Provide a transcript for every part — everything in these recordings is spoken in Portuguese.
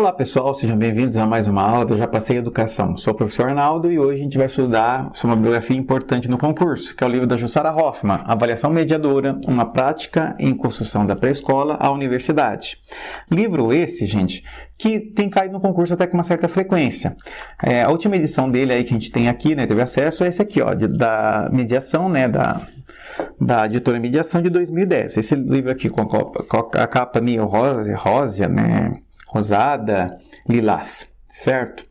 Olá pessoal, sejam bem-vindos a mais uma aula do Já Passei Educação. Sou o professor Arnaldo e hoje a gente vai estudar sobre uma bibliografia importante no concurso, que é o livro da Jussara Hoffmann, Avaliação Mediadora, uma prática em construção da pré-escola à universidade. Livro esse, gente, que tem caído no concurso até com uma certa frequência. A última edição dele aí que a gente tem aqui, né, teve acesso, é esse aqui, ó, da mediação, né, da editora Mediação de 2010. Esse livro aqui com a capa meio rosa, né, rosada, lilás, certo?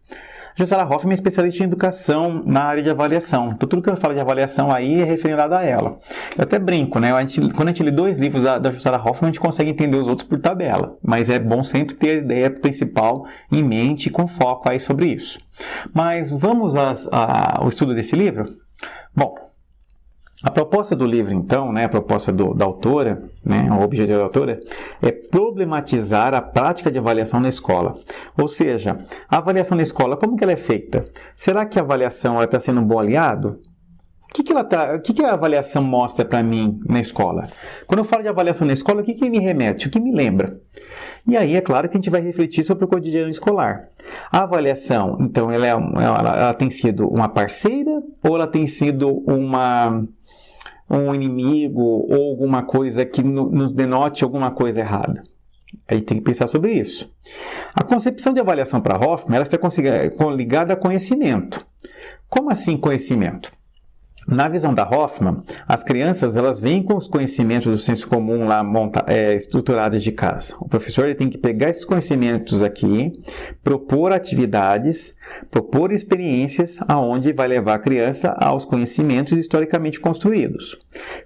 Jussara Hoffmann é especialista em educação na área de avaliação. Então, tudo que eu falo de avaliação aí é referendado a ela. Eu até brinco, né? Quando a gente lê dois livros da Jussara Hoffmann, a gente consegue entender os outros por tabela. Mas é bom sempre ter a ideia principal em mente e com foco aí sobre isso. Mas vamos ao estudo desse livro? Bom, a proposta do livro, então, né, a proposta da autora, né, o objetivo da autora, é problematizar a prática de avaliação na escola. Ou seja, a avaliação na escola, como que ela é feita? Será que a avaliação está sendo um bom aliado? O que a avaliação mostra para mim na escola? Quando eu falo de avaliação na escola, o que me remete? O que me lembra? E aí, é claro que a gente vai refletir sobre o cotidiano escolar. A avaliação, então, ela tem sido uma parceira ou ela tem sido um inimigo ou alguma coisa que nos denote alguma coisa errada? Aí tem que pensar sobre isso. A concepção de avaliação para Hoffmann, ela está ligada a conhecimento. Como assim conhecimento? Na visão da Hoffmann, as crianças elas vêm com os conhecimentos do senso comum lá estruturados de casa. O professor ele tem que pegar esses conhecimentos aqui, propor atividades, propor experiências aonde vai levar a criança aos conhecimentos historicamente construídos.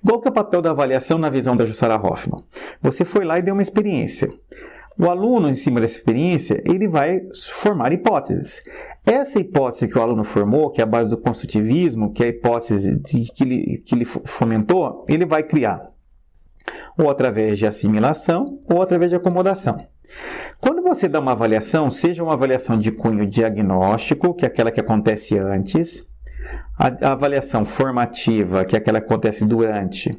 Qual que é o papel da avaliação na visão da Jussara Hoffmann? Você foi lá e deu uma experiência. O aluno, em cima dessa experiência, ele vai formar hipóteses. Essa hipótese que o aluno formou, que é a base do construtivismo, que é a hipótese que ele fomentou, ele vai criar ou através de assimilação ou através de acomodação. Quando você dá uma avaliação, seja uma avaliação de cunho diagnóstico, que é aquela que acontece antes, a avaliação formativa, que é aquela que acontece durante,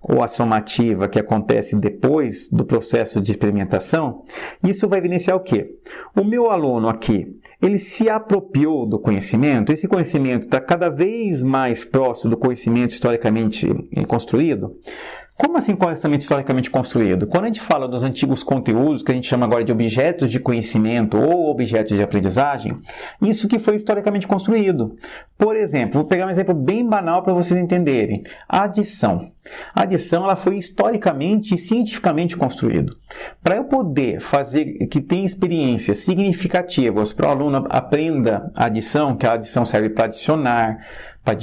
ou a somativa, que acontece depois do processo de experimentação, isso vai evidenciar o quê? O meu aluno aqui, ele se apropriou do conhecimento, esse conhecimento está cada vez mais próximo do conhecimento historicamente construído. Como assim conhecimento historicamente construído? Quando a gente fala dos antigos conteúdos, que a gente chama agora de objetos de conhecimento ou objetos de aprendizagem, isso que foi historicamente construído. Por exemplo, vou pegar um exemplo bem banal para vocês entenderem. A adição. A adição ela foi historicamente e cientificamente construída. Para eu poder fazer que tenha experiências significativas para o aluno aprenda a adição, que a adição serve para adicionar, para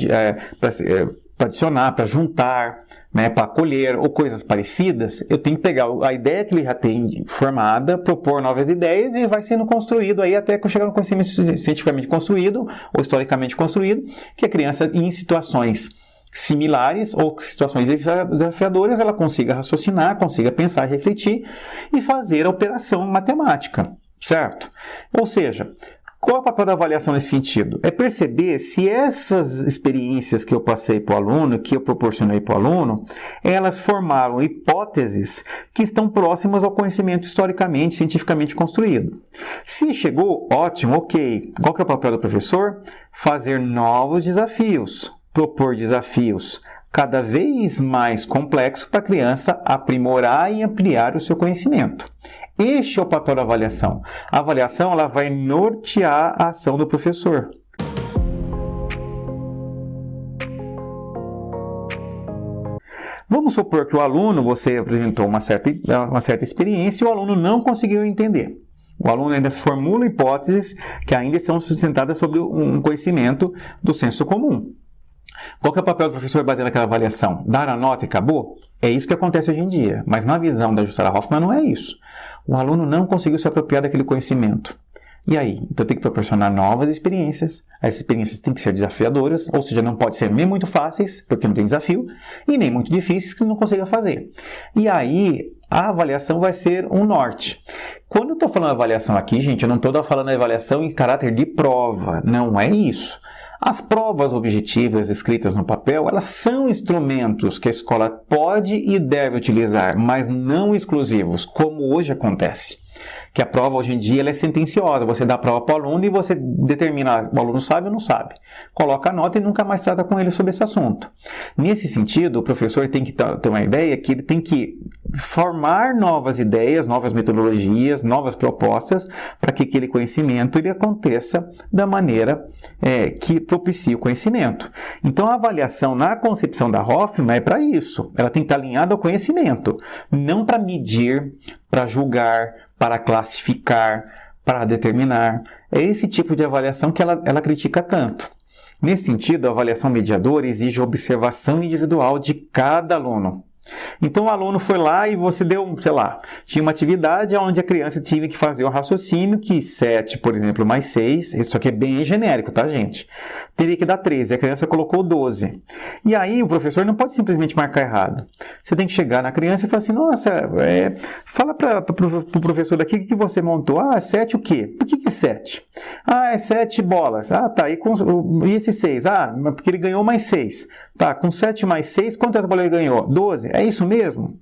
juntar, né, para colher ou coisas parecidas, eu tenho que pegar a ideia que ele já tem formada, propor novas ideias e vai sendo construído aí até que eu chegar no conhecimento cientificamente construído ou historicamente construído, que a criança em situações similares ou situações desafiadoras, ela consiga raciocinar, consiga pensar, refletir e fazer a operação matemática, certo? Ou seja, qual é o papel da avaliação nesse sentido? É perceber se essas experiências que eu passei para o aluno, que eu proporcionei para o aluno, elas formaram hipóteses que estão próximas ao conhecimento historicamente, cientificamente construído. Se chegou, ótimo, ok. Qual que é o papel do professor? Fazer novos desafios, propor desafios cada vez mais complexos para a criança aprimorar e ampliar o seu conhecimento. Este é o papel da avaliação. A avaliação ela vai nortear a ação do professor. Vamos supor que o aluno, você apresentou uma certa experiência e o aluno não conseguiu entender. O aluno ainda formula hipóteses que ainda são sustentadas sobre um conhecimento do senso comum. Qual que é o papel do professor baseado naquela avaliação? Dar a nota e acabou? É isso que acontece hoje em dia, mas na visão da Jussara Hoffmann não é isso. O aluno não conseguiu se apropriar daquele conhecimento. E aí? Então tem que proporcionar novas experiências. As experiências têm que ser desafiadoras, ou seja, não pode ser nem muito fáceis, porque não tem desafio, e nem muito difíceis, que ele não consiga fazer. E aí, a avaliação vai ser um norte. Quando eu estou falando avaliação aqui, gente, eu não estou falando avaliação em caráter de prova, não é isso. As provas objetivas escritas no papel, elas são instrumentos que a escola pode e deve utilizar, mas não exclusivos, como hoje acontece. Que a prova hoje em dia ela é sentenciosa, você dá a prova para o aluno e você determina o aluno sabe ou não sabe. Coloca a nota e nunca mais trata com ele sobre esse assunto. Nesse sentido, o professor tem que ter uma ideia que ele tem que formar novas ideias, novas metodologias, novas propostas para que aquele conhecimento ele aconteça da maneira que propicie o conhecimento. Então, a avaliação na concepção da Hoffman é para isso. Ela tem que estar alinhada ao conhecimento, não para medir, para julgar, para classificar, para determinar. É esse tipo de avaliação que ela critica tanto. Nesse sentido, a avaliação mediadora exige observação individual de cada aluno. Então o aluno foi lá e você deu, sei lá, tinha uma atividade onde a criança tinha que fazer um raciocínio que 7, por exemplo, mais 6, isso aqui é bem genérico, tá, gente? Teria que dar 13, a criança colocou 12. E aí o professor não pode simplesmente marcar errado. Você tem que chegar na criança e falar assim, nossa, fala para o professor daqui o que você montou. Ah, 7 o quê? Por que é 7? Ah, é 7 bolas. Ah, tá, e esse 6? Ah, porque ele ganhou mais 6. Tá, com 7 mais 6, quantas bolas ele ganhou? 12. É isso mesmo?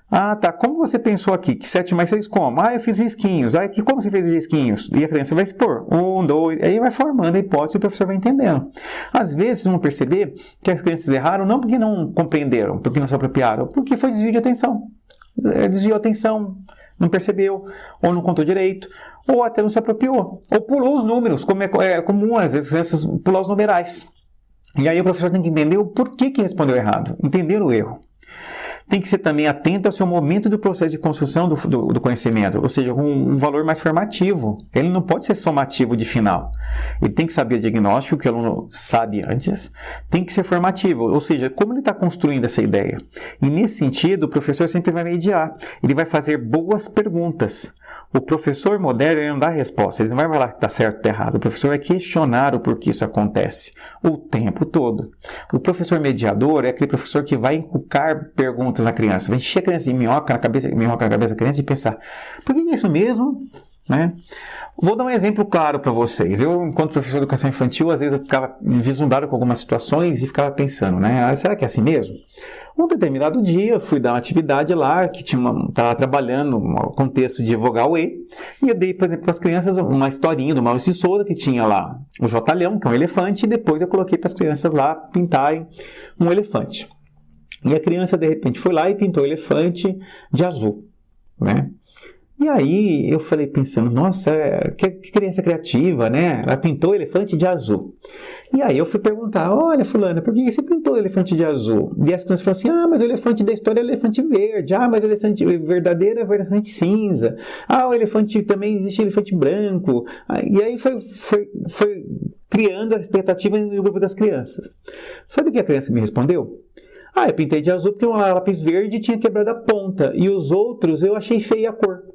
Ah, tá. Como você pensou aqui? Que 7 mais 6 como? Ah, eu fiz risquinhos. Ah, como você fez risquinhos? E a criança vai expor. 1, 2... Aí vai formando a hipótese e o professor vai entendendo. Às vezes, vão perceber que as crianças erraram não porque não compreenderam, porque não se apropriaram, porque foi desvio de atenção. Desviou a atenção, não percebeu, ou não contou direito, ou até não se apropriou. Ou pulou os números, como é comum, às vezes, as crianças pular os numerais. E aí o professor tem que entender o porquê que respondeu errado, entender o erro. Tem que ser também atento ao seu momento do processo de construção do conhecimento, ou seja, com um valor mais formativo. Ele não pode ser somativo de final. Ele tem que saber o diagnóstico, que o aluno sabe antes, tem que ser formativo, ou seja, como ele está construindo essa ideia. E nesse sentido, o professor sempre vai mediar. Ele vai fazer boas perguntas. O professor moderno ele não dá resposta, ele não vai falar que está certo ou está errado. O professor vai questionar o porquê isso acontece o tempo todo. O professor mediador é aquele professor que vai inculcar perguntas na criança, vai encher a criança de minhoca na cabeça da criança e pensar, por que é isso mesmo? Né? Vou dar um exemplo claro para vocês. Eu, enquanto professor de educação infantil, às vezes eu ficava vislumbrado com algumas situações e ficava pensando, né? Será que é assim mesmo? Um determinado dia, eu fui dar uma atividade lá, que estava trabalhando no contexto de vogal E, e eu dei, por exemplo, para as crianças uma historinha do Maurício de Souza, que tinha lá o Jotalhão, que é um elefante, e depois eu coloquei para as crianças lá pintarem um elefante. E a criança, de repente, foi lá e pintou o elefante de azul, né? E aí eu falei pensando, nossa, que criança criativa, né? Ela pintou o elefante de azul. E aí eu fui perguntar, olha fulana, por que você pintou o elefante de azul? E as crianças falaram assim, ah, mas o elefante da história é o elefante verde. Ah, mas o elefante verdadeiro é o elefante cinza. Ah, o elefante também existe o elefante branco. E aí foi criando a expectativa no grupo das crianças. Sabe o que a criança me respondeu? Ah, eu pintei de azul porque um lápis verde tinha quebrado a ponta. E os outros eu achei feia a cor.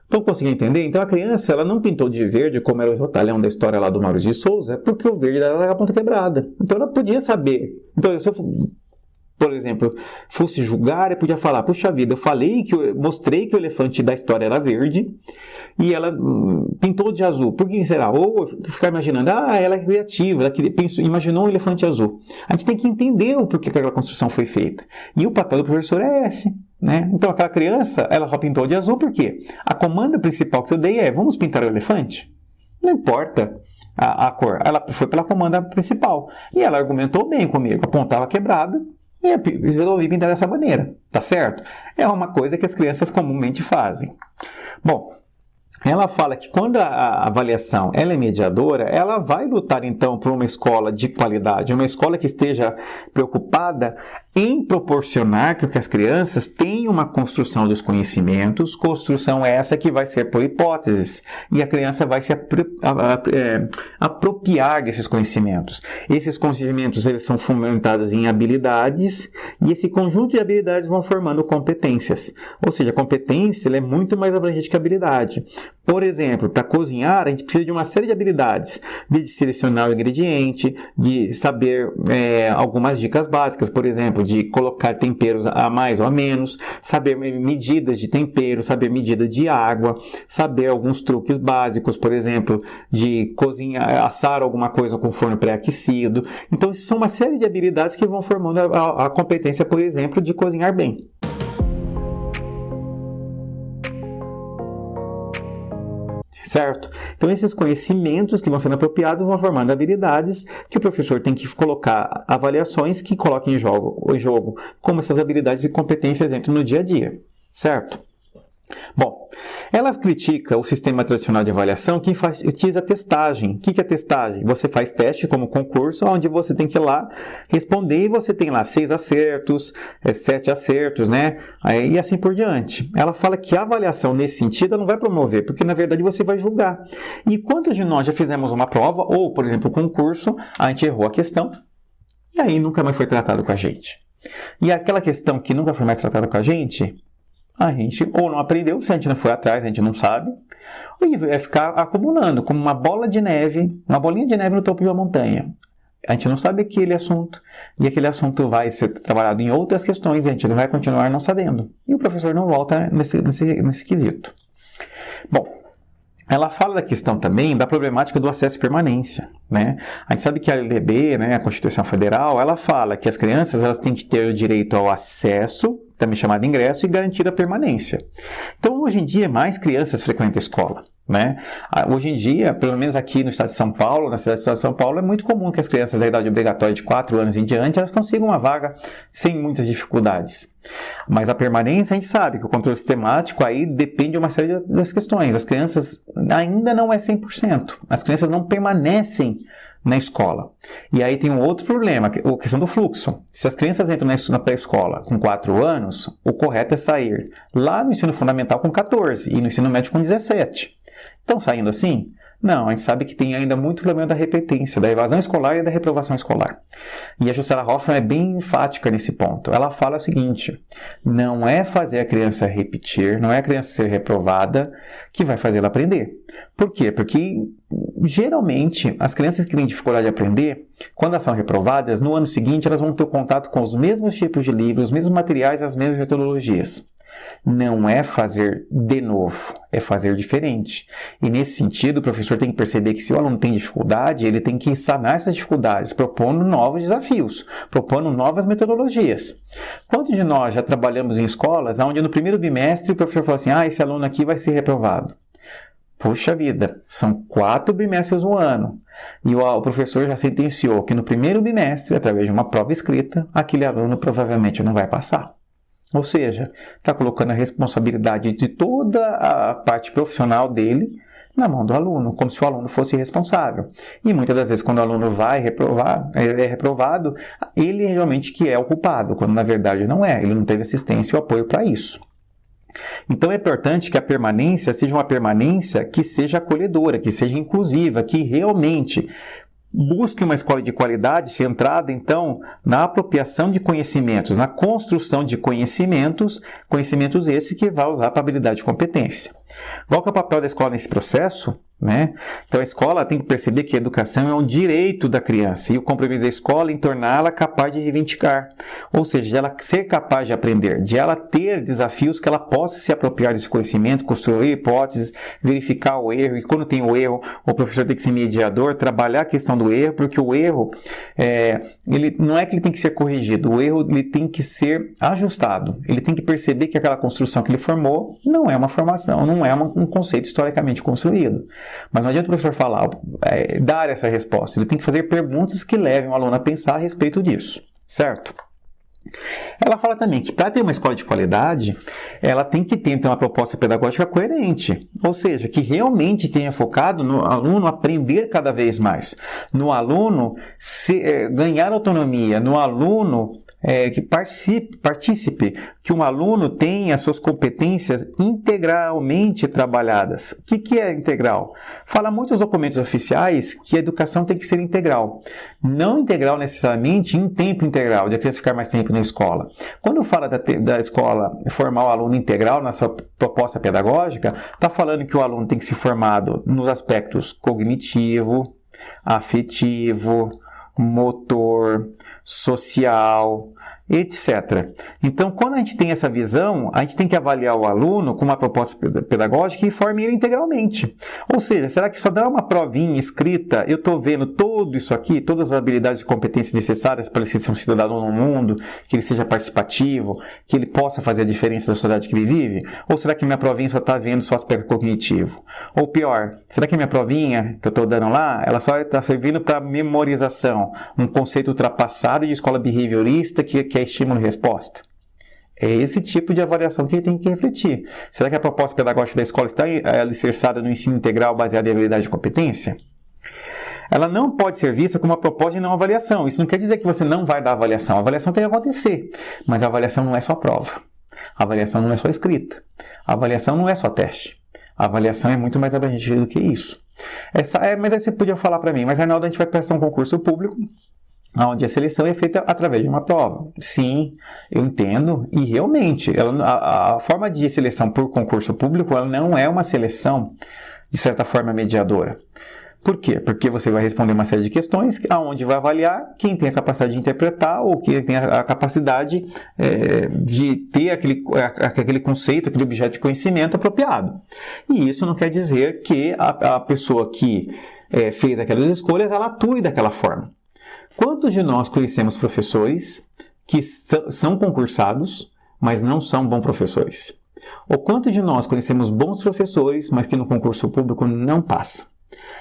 Então, consegui entender? Então, a criança ela não pintou de verde, como era o Jotalhão da história lá do Maurício de Souza, porque o verde era a ponta quebrada. Então, ela podia saber. Então, se eu, por exemplo, fosse julgar, eu podia falar, puxa vida, eu mostrei que o elefante da história era verde e ela pintou de azul. Por que será? Ou ficar imaginando, ela é criativa, ela imaginou um elefante azul. A gente tem que entender o porquê que aquela construção foi feita. E o papel do professor é esse. Né? Então aquela criança, ela só pintou de azul por quê? A comanda principal que eu dei é, vamos pintar o elefante? Não importa a cor, ela foi pela comanda principal. E ela argumentou bem comigo, a ponta estava quebrada e eu resolvi pintar dessa maneira, tá certo? É uma coisa que as crianças comumente fazem. Bom, ela fala que quando a avaliação ela é mediadora, ela vai lutar então por uma escola de qualidade, uma escola que esteja preocupada em proporcionar que as crianças tenham uma construção dos conhecimentos, construção essa que vai ser por hipóteses, e a criança vai se apropriar desses conhecimentos. Esses conhecimentos eles são fundamentados em habilidades, e esse conjunto de habilidades vão formando competências. Ou seja, a competência ela é muito mais abrangente que a habilidade. Por exemplo, para cozinhar, a gente precisa de uma série de habilidades, de selecionar o ingrediente, de saber algumas dicas básicas, por exemplo, de colocar temperos a mais ou a menos, saber medidas de tempero, saber medida de água, saber alguns truques básicos, por exemplo, de cozinhar, assar alguma coisa com forno pré-aquecido. Então, isso são uma série de habilidades que vão formando a competência, por exemplo, de cozinhar bem. certo? Então, esses conhecimentos que vão sendo apropriados vão formando habilidades que o professor tem que colocar avaliações que coloquem em jogo como essas habilidades e competências entram no dia a dia, certo? Bom, ela critica o sistema tradicional de avaliação que enfatiza a testagem. O que é testagem? Você faz teste como concurso, onde você tem que ir lá responder e você tem lá 6 acertos, 7 acertos, né? E assim por diante. Ela fala que a avaliação nesse sentido ela não vai promover, porque na verdade você vai julgar. E quantos de nós já fizemos uma prova, ou por exemplo, um concurso, a gente errou a questão e aí nunca mais foi tratado com a gente. E aquela questão que nunca foi mais tratada com a gente ou não aprendeu, se a gente não foi atrás, a gente não sabe, e vai ficar acumulando como uma bola de neve, uma bolinha de neve no topo de uma montanha. A gente não sabe aquele assunto, e aquele assunto vai ser trabalhado em outras questões, e a gente vai continuar não sabendo. E o professor não volta nesse quesito. Bom, ela fala da questão também da problemática do acesso e permanência, né? A gente sabe que a LDB, né, a Constituição Federal, ela fala que as crianças elas têm que ter o direito ao acesso, também chamado ingresso, e garantir a permanência. Então, hoje em dia, mais crianças frequentam a escola, né? Hoje em dia, pelo menos aqui no estado de São Paulo, na cidade de São Paulo, é muito comum que as crianças da idade obrigatória de 4 anos em diante, elas consigam uma vaga sem muitas dificuldades. Mas a permanência, a gente sabe que o controle sistemático aí depende de uma série das questões. As crianças ainda não é 100%. As crianças não permanecem na escola. E aí tem um outro problema, a questão do fluxo. Se as crianças entram na pré-escola com 4 anos, o correto é sair lá no ensino fundamental com 14 e no ensino médio com 17. Estão saindo assim? Não, a gente sabe que tem ainda muito problema da repetência, da evasão escolar e da reprovação escolar. E a Jussara Hoffmann é bem enfática nesse ponto. Ela fala o seguinte, não é fazer a criança repetir, não é a criança ser reprovada que vai fazer ela aprender. Por quê? Porque geralmente as crianças que têm dificuldade de aprender, quando elas são reprovadas, no ano seguinte elas vão ter contato com os mesmos tipos de livros, os mesmos materiais, as mesmas metodologias. Não é fazer de novo, é fazer diferente. E nesse sentido, o professor tem que perceber que se o aluno tem dificuldade, ele tem que sanar essas dificuldades, propondo novos desafios, propondo novas metodologias. Quantos de nós já trabalhamos em escolas onde no primeiro bimestre o professor falou assim, esse aluno aqui vai ser reprovado? Puxa vida, são 4 bimestres no ano. E o professor já sentenciou que no primeiro bimestre, através de uma prova escrita, aquele aluno provavelmente não vai passar. Ou seja, está colocando a responsabilidade de toda a parte profissional dele na mão do aluno, como se o aluno fosse responsável. E muitas das vezes, quando o aluno vai é reprovado, ele realmente que é o culpado, quando na verdade não é, ele não teve assistência ou apoio para isso. Então é importante que a permanência seja uma permanência que seja acolhedora, que seja inclusiva, que realmente busque uma escola de qualidade centrada, então, na apropriação de conhecimentos, na construção de conhecimentos esses que vai usar para habilidade e competência. Qual que é o papel da escola nesse processo? Né? Então, a escola tem que perceber que a educação é um direito da criança e o compromisso da escola em torná-la capaz de reivindicar. Ou seja, de ela ser capaz de aprender, de ela ter desafios que ela possa se apropriar desse conhecimento, construir hipóteses, verificar o erro. E quando tem o erro, o professor tem que ser mediador, trabalhar a questão do erro, porque o erro, ele não é que ele tem que ser corrigido, o erro ele tem que ser ajustado. Ele tem que perceber que aquela construção que ele formou não é uma formação, não é um conceito historicamente construído. Mas não adianta o professor falar, dar essa resposta. Ele tem que fazer perguntas que levem o aluno a pensar a respeito disso, certo? Ela fala também que para ter uma escola de qualidade, ela tem que ter então, uma proposta pedagógica coerente, ou seja, que realmente tenha focado no aluno aprender cada vez mais, no aluno ganhar autonomia, no aluno que participe, que um aluno tenha suas competências integralmente trabalhadas. O que é integral? Fala muitos documentos oficiais que a educação tem que ser integral. Não integral necessariamente em tempo integral, de a criança ficar mais tempo na escola. Quando fala da escola formar o aluno integral na sua proposta pedagógica, está falando que o aluno tem que ser formado nos aspectos cognitivo, afetivo, motor, social, etc. Então, quando a gente tem essa visão, a gente tem que avaliar o aluno com uma proposta pedagógica que forme ele integralmente. Ou seja, será que só dar uma provinha escrita, eu estou vendo tudo isso aqui, todas as habilidades e competências necessárias para ele ser um cidadão no mundo, que ele seja participativo, que ele possa fazer a diferença da sociedade que ele vive? Ou será que minha provinha só está vendo só aspecto cognitivo? Ou pior, será que a minha provinha que eu estou dando lá, ela só está servindo para memorização, um conceito ultrapassado de escola behaviorista que é estímulo e resposta? É esse tipo de avaliação que ele tem que refletir. Será que a proposta pedagógica da escola está alicerçada no ensino integral baseado em habilidade e competência? Ela não pode ser vista como uma proposta e não avaliação. Isso não quer dizer que você não vai dar avaliação. A avaliação tem que acontecer, mas a avaliação não é só prova. A avaliação não é só escrita. A avaliação não é só teste. A avaliação é muito mais abrangente do que isso. Mas aí você podia falar para mim, mas Arnaldo, a gente vai prestar um concurso público onde a seleção é feita através de uma prova. Sim, eu entendo, e realmente, a forma de seleção por concurso público ela não é uma seleção, de certa forma, mediadora. Por quê? Porque você vai responder uma série de questões, onde vai avaliar quem tem a capacidade de interpretar ou quem tem a capacidade de ter aquele conceito, aquele objeto de conhecimento apropriado. E isso não quer dizer que a pessoa que fez aquelas escolhas, ela atue daquela forma. Quantos de nós conhecemos professores que são concursados, mas não são bons professores? Ou quantos de nós conhecemos bons professores, mas que no concurso público não passam?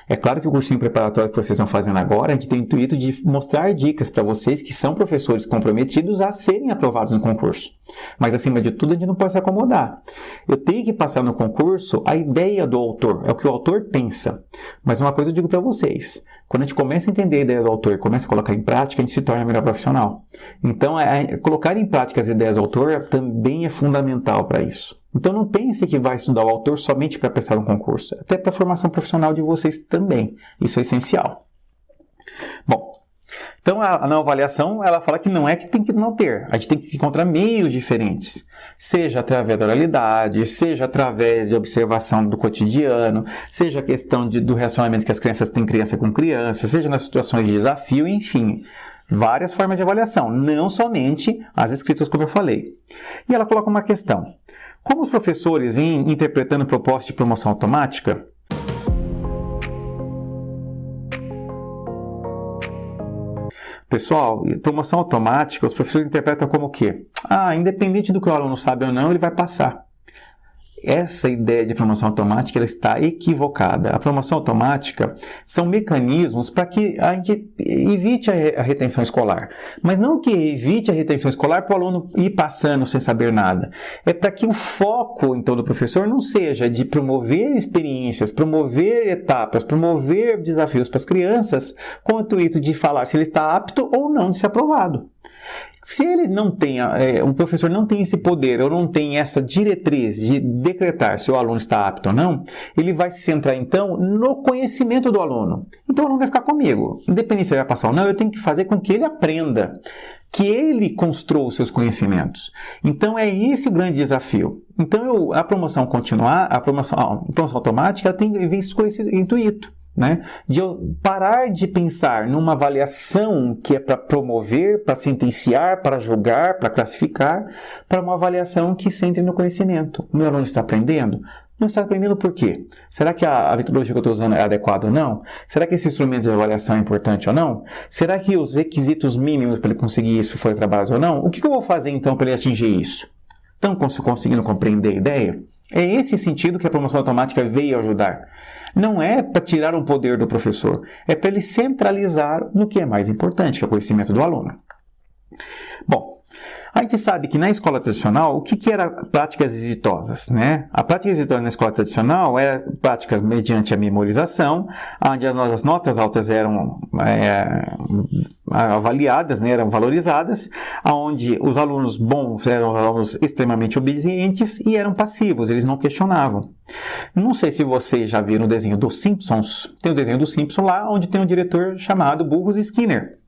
É claro que o cursinho preparatório que vocês estão fazendo agora, a gente tem o intuito de mostrar dicas para vocês que são professores comprometidos a serem aprovados no concurso. Mas, acima de tudo, a gente não pode se acomodar. Eu tenho que passar no concurso a ideia do autor, é o que o autor pensa. Mas uma coisa eu digo para vocês, quando a gente começa a entender a ideia do autor e começa a colocar em prática, a gente se torna melhor profissional. Então, colocar em prática as ideias do autor também é fundamental para isso. Então não pense que vai estudar o autor somente para prestar um concurso, até para a formação profissional de vocês também. Isso é essencial. Bom, então a não avaliação, ela fala que não é que tem que não ter. A gente tem que encontrar meios diferentes, seja através da oralidade, seja através de observação do cotidiano, seja a questão do relacionamento que as crianças têm criança com criança, seja nas situações de desafio, enfim. Várias formas de avaliação, não somente as escritas como eu falei. E ela coloca uma questão. Como os professores vêm interpretando propostas de promoção automática? Pessoal, promoção automática, os professores interpretam como o quê? Independente do que o aluno sabe ou não, ele vai passar. Essa ideia de promoção automática ela está equivocada. A promoção automática são mecanismos para que a gente evite a retenção escolar. Mas não que evite a retenção escolar para o aluno ir passando sem saber nada. É para que o foco, então, do professor não seja de promover experiências, promover etapas, promover desafios para as crianças, com o intuito de falar se ele está apto ou não de ser aprovado. Se ele não tem, o professor não tem esse poder ou não tem essa diretriz de decretar se o aluno está apto ou não, ele vai se centrar então no conhecimento do aluno. Então o aluno vai ficar comigo. Independente se ele vai passar ou não, eu tenho que fazer com que ele aprenda, que ele construa os seus conhecimentos. Então é esse o grande desafio. Então a promoção continuar, a promoção automática ela tem visto com esse intuito. De eu parar de pensar numa avaliação que é para promover, para sentenciar, para julgar, para classificar, para uma avaliação que centre no conhecimento. O meu aluno está aprendendo? Não está aprendendo por quê? Será que a metodologia que eu estou usando é adequada ou não? Será que esse instrumento de avaliação é importante ou não? Será que os requisitos mínimos para ele conseguir isso foram trabalhados ou não? O que eu vou fazer então para ele atingir isso? Estão conseguindo compreender a ideia? É esse sentido que a promoção automática veio ajudar. Não é para tirar um poder do professor, é para ele centralizar no que é mais importante, que é o conhecimento do aluno. Bom, a gente sabe que na escola tradicional, o que era práticas exitosas? A prática exitosa na escola tradicional era práticas mediante a memorização, onde as notas altas eram avaliadas, eram valorizadas, onde os alunos bons eram alunos extremamente obedientes e eram passivos, eles não questionavam. Não sei se vocês já viram o desenho dos Simpsons, tem o desenho dos Simpsons lá, onde tem um diretor chamado Burrus Skinner.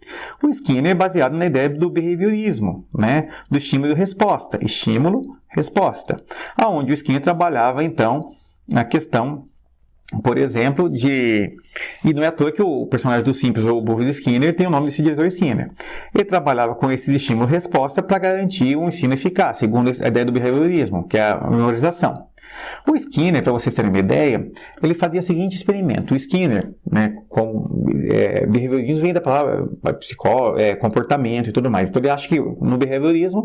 O Skinner é baseado na ideia do behaviorismo, do estímulo e resposta, estímulo, resposta, aonde o Skinner trabalhava então a questão por exemplo, e não é à toa que o personagem do Simples, o Bruce Skinner, tem o nome desse diretor Skinner. Ele trabalhava com esses estímulo-resposta para garantir um ensino eficaz, segundo a ideia do behaviorismo, que é a memorização. O Skinner, para vocês terem uma ideia, ele fazia o seguinte experimento. O Skinner, né, behaviorismo vem da palavra comportamento e tudo mais. Então ele acha que no behaviorismo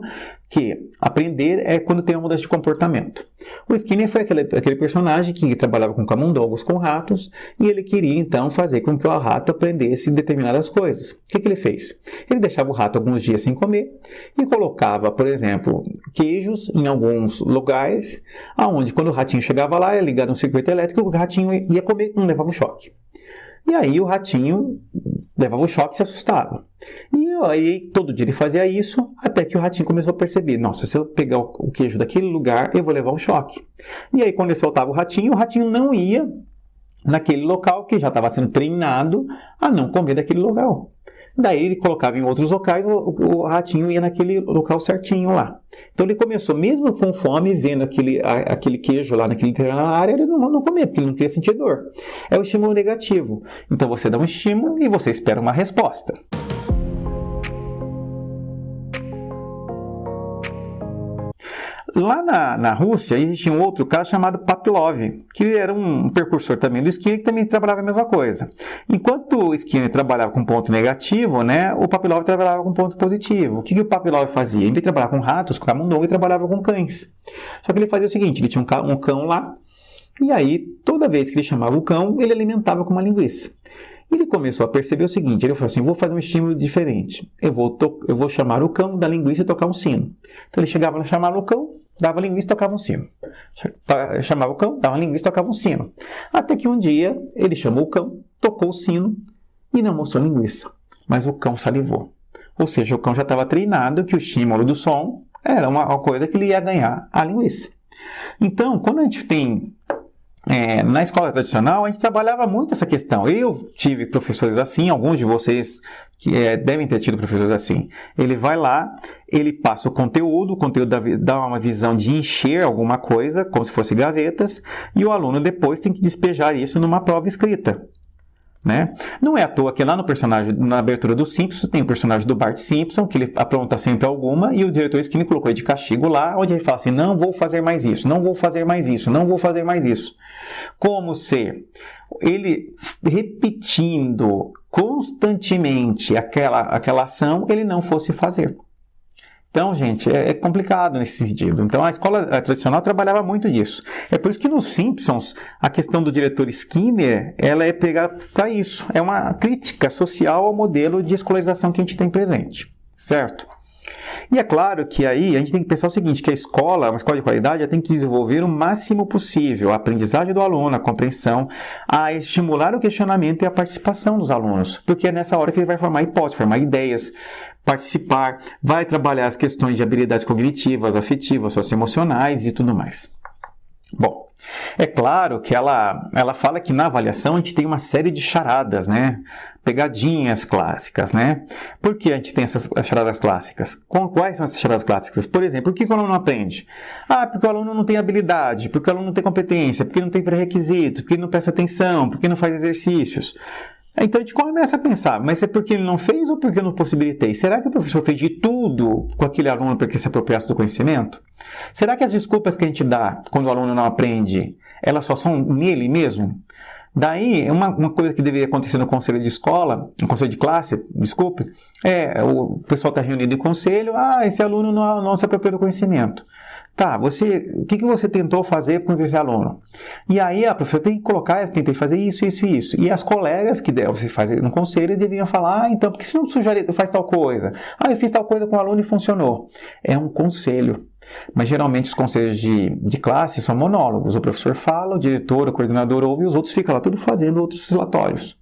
que aprender é quando tem uma mudança de comportamento. O Skinner foi aquele personagem que trabalhava com camundongos, com ratos, e ele queria então fazer com que o rato aprendesse determinadas coisas. O que ele fez? Ele deixava o rato alguns dias sem comer e colocava, por exemplo, queijos em alguns lugares, aonde quando o ratinho chegava lá, ia ligar um circuito elétrico, o ratinho ia comer, não levava o choque. E aí o ratinho levava o choque e se assustava. E aí todo dia ele fazia isso, até que o ratinho começou a perceber, nossa, se eu pegar o queijo daquele lugar, eu vou levar um choque. E aí quando ele soltava o ratinho não ia naquele local que já estava sendo treinado a não comer daquele local. Daí ele colocava em outros locais, o ratinho ia naquele local certinho lá. Então ele começou, mesmo com fome, vendo aquele queijo lá naquele determinada área, ele não comia, porque ele não queria sentir dor. É o estímulo negativo. Então você dá um estímulo e você espera uma resposta. Lá na Rússia existia um outro cara chamado Pavlov, que era um precursor também do Skinner, que também trabalhava a mesma coisa. Enquanto o Skinner trabalhava com ponto negativo, né, o Pavlov trabalhava com ponto positivo. O que o Pavlov fazia? Ele trabalhava com ratos, com camundongo, ele trabalhava com cães. Só que ele fazia o seguinte, ele tinha um cão lá, e aí toda vez que ele chamava o cão, ele alimentava com uma linguiça. Ele começou a perceber o seguinte, ele falou assim, vou fazer um estímulo diferente. Eu vou chamar o cão da linguiça e tocar um sino. Então ele chegava a chamar o cão, dava linguiça e tocava um sino. Chamava o cão, dava linguiça e tocava um sino. Até que um dia ele chamou o cão, tocou o sino e não mostrou linguiça. Mas o cão salivou. Ou seja, o cão já estava treinado que o estímulo do som era uma coisa que ele ia ganhar a linguiça. Então, quando a gente tem... na escola tradicional, a gente trabalhava muito essa questão. Eu tive professores assim, alguns de vocês que devem ter tido professores assim. Ele vai lá, ele passa o conteúdo dá uma visão de encher alguma coisa, como se fosse gavetas, e o aluno depois tem que despejar isso numa prova escrita. Né? Não é à toa que lá no personagem, na abertura do Simpsons, tem o personagem do Bart Simpson, que ele apronta sempre alguma, e o diretor Skinner colocou ele de castigo lá, onde ele fala assim, não vou fazer mais isso, não vou fazer mais isso, não vou fazer mais isso. Como se ele repetindo constantemente aquela ação, ele não fosse fazer. Então, gente, é complicado nesse sentido. Então, a escola tradicional trabalhava muito disso. É por isso que nos Simpsons, a questão do diretor Skinner, ela é pegada para isso. É uma crítica social ao modelo de escolarização que a gente tem presente, certo? E é claro que aí a gente tem que pensar o seguinte, que a escola, uma escola de qualidade, ela tem que desenvolver o máximo possível a aprendizagem do aluno, a compreensão, a estimular o questionamento e a participação dos alunos, porque é nessa hora que ele vai formar hipóteses, formar ideias, participar, vai trabalhar as questões de habilidades cognitivas, afetivas, socioemocionais e tudo mais. Bom, é claro que ela fala que na avaliação a gente tem uma série de charadas, né? Pegadinhas clássicas, né? Por que a gente tem essas charadas clássicas? Quais são essas charadas clássicas? Por exemplo, por que o aluno não aprende? Porque o aluno não tem habilidade, porque o aluno não tem competência, porque não tem pré-requisito, porque ele não presta atenção, porque não faz exercícios. Então a gente começa a pensar, mas é porque ele não fez ou porque eu não possibilitei? Será que o professor fez de tudo com aquele aluno para que se apropriasse do conhecimento? Será que as desculpas que a gente dá quando o aluno não aprende, elas só são nele mesmo? Daí, uma coisa que deveria acontecer no conselho de escola, no conselho de classe, desculpe, o pessoal está reunido em conselho, esse aluno não se apropriou do conhecimento. Tá, o que você tentou fazer com esse aluno? E aí a professora tem que colocar, eu tentei fazer isso, isso e isso. E as colegas que você fazer no conselho deveriam falar, então, por que você não faz tal coisa? Eu fiz tal coisa com o aluno e funcionou. É um conselho. Mas geralmente os conselhos de classe são monólogos. O professor fala, o diretor, o coordenador ouve e os outros ficam lá tudo fazendo outros relatórios.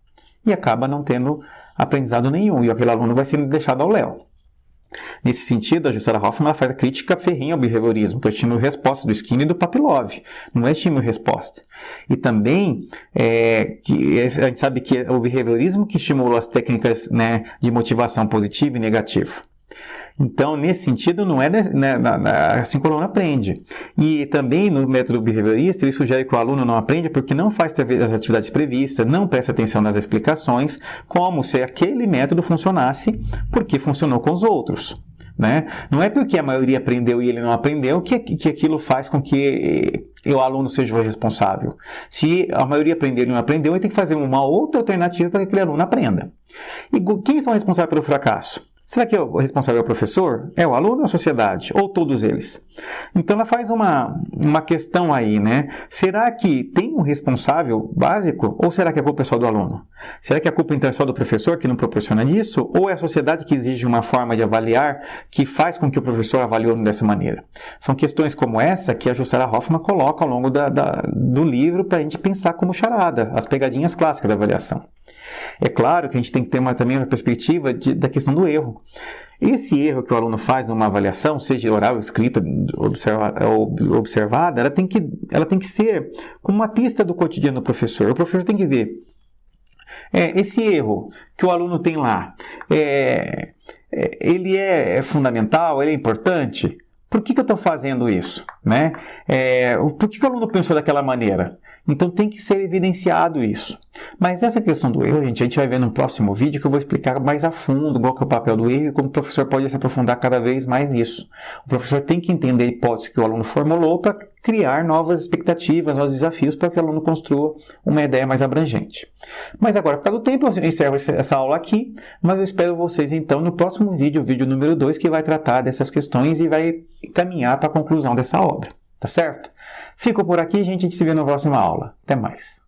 E acaba não tendo aprendizado nenhum. E aquele aluno vai sendo deixado ao léu. Nesse sentido, a Jussara Hoffmann faz a crítica ferrenha ao behaviorismo, que é o estímulo-resposta do Skinner e do Pavlov. Não é estímulo-resposta. E também, a gente sabe que é o behaviorismo que estimula as técnicas, né, de motivação positiva e negativa. Então, nesse sentido, não é assim que o aluno aprende. E também no método behaviorista, ele sugere que o aluno não aprende porque não faz as atividades previstas, não presta atenção nas explicações, como se aquele método funcionasse porque funcionou com os outros. Né? Não é porque a maioria aprendeu e ele não aprendeu que aquilo faz com que o aluno seja o responsável. Se a maioria aprendeu e não aprendeu, ele tem que fazer uma outra alternativa para que aquele aluno aprenda. E quem são responsáveis pelo fracasso? Será que o responsável é o professor? É o aluno ou a sociedade? Ou todos eles? Então ela faz uma questão aí, né? Será que tem um responsável básico ou será que a culpa é só do aluno? Será que a culpa então é só do professor que não proporciona isso? Ou é a sociedade que exige uma forma de avaliar que faz com que o professor avalie o aluno dessa maneira? São questões como essa que a Jussara Hoffmann coloca ao longo do livro para a gente pensar como charada, as pegadinhas clássicas da avaliação. É claro que a gente tem que ter também uma perspectiva da questão do erro. Esse erro que o aluno faz numa avaliação, seja oral, escrita, observada, ela tem que ser como uma pista do cotidiano do professor. O professor tem que ver esse erro que o aluno tem lá, ele é fundamental, ele é importante? Por que eu estou fazendo isso? Né? Por que o aluno pensou daquela maneira? Então tem que ser evidenciado isso. Mas essa questão do erro, a gente vai ver no próximo vídeo que eu vou explicar mais a fundo qual que é o papel do erro e como o professor pode se aprofundar cada vez mais nisso. O professor tem que entender a hipótese que o aluno formulou para criar novas expectativas, novos desafios para que o aluno construa uma ideia mais abrangente. Mas agora, por causa do tempo, eu encerro essa aula aqui, mas eu espero vocês então no próximo vídeo, o vídeo número 2, que vai tratar dessas questões e vai caminhar para a conclusão dessa obra. Tá certo? Fico por aqui, gente. A gente se vê na próxima aula. Até mais.